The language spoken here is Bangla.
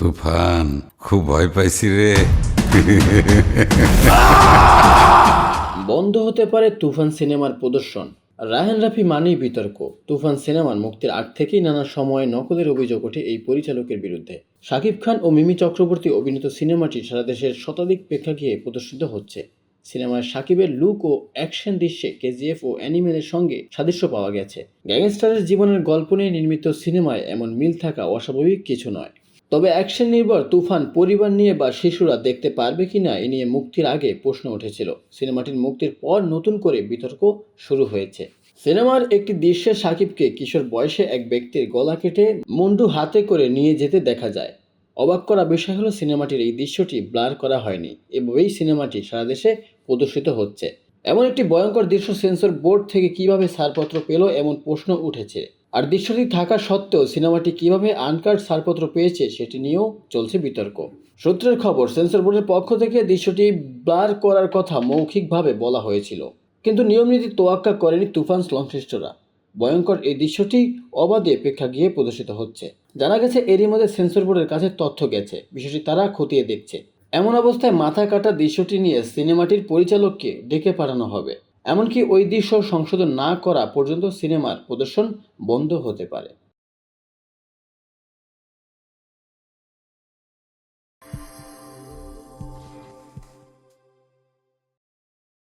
তুফান, খুব ভয় পাইছি রে। বন্ধ হতে পারে তুফান সিনেমার প্রদর্শন। রায়হান রাফি মানেই বিতর্ক। তুফান সিনেমার মুক্তির আগ থেকেই নানা সময়ে নকলের অভিযোগ ওঠে এই পরিচালকের বিরুদ্ধে। শাকিব খান ও মিমি চক্রবর্তী অভিনীত সিনেমাটি সারা দেশের শতাধিক প্রেক্ষাগৃহে প্রদর্শিত হচ্ছে। সিনেমায় শাকিবের লুক ও অ্যাকশন দৃশ্যে কেজিএফ ও অ্যানিমেলের সঙ্গে সাদৃশ্য পাওয়া গেছে। গ্যাংস্টারের জীবনের গল্প নিয়ে নির্মিত সিনেমায় এমন মিল থাকা অস্বাভাবিক কিছু নয়। তবে অ্যাকশন নির্ভর তুফান পরিবার নিয়ে বা শিশুরা দেখতে পারবে কিনা এ নিয়ে মুক্তির আগে প্রশ্ন উঠেছিল। সিনেমাটির মুক্তির পর নতুন করে বিতর্ক শুরু হয়েছে। সিনেমার একটি দৃশ্যে শাকিবকে কিশোর বয়সে এক ব্যক্তির গলা কেটে মুন্ডু হাতে করে নিয়ে যেতে দেখা যায়। অবাক করা বিষয় হলো সিনেমাটির এই দৃশ্যটি ব্লার করা হয়নি। এভাবেই সিনেমাটি সারা দেশে প্রদর্শিত হচ্ছে। এমন একটি ভয়ঙ্কর দৃশ্য সেন্সর বোর্ড থেকে কিভাবে ছাড়পত্র পেল এমন প্রশ্ন উঠেছে। আর দৃশ্যটি থাকা সত্ত্বেও সিনেমাটি কিভাবে আনকাট ছাড়পত্র পেয়েছে সেটি নিয়েও চলছে বিতর্ক। সূত্রের খবর, সেন্সর বোর্ডের পক্ষ থেকে দৃশ্যটি ব্লার করার কথা মৌখিকভাবে বলা হয়েছিল, কিন্তু নিয়মনীতি তোয়াক্কা করেনি তুফান সংশ্লিষ্টরা। ভয়ঙ্কর এই দৃশ্যটি অবাধে প্রেক্ষাগৃহে প্রদর্শিত হচ্ছে। জানা গেছে এরই মধ্যে সেন্সর বোর্ডের কাছে তথ্য গেছে, বিষয়টি তারা খতিয়ে দেখছে। এমন অবস্থায় মাথা কাটা দৃশ্যটি নিয়ে সিনেমাটির পরিচালককে ডেকে পাঠানো হবে। এমনকি ওই দৃশ্য সংশোধন না করা পর্যন্ত সিনেমার প্রদর্শন বন্ধ হতে পারে।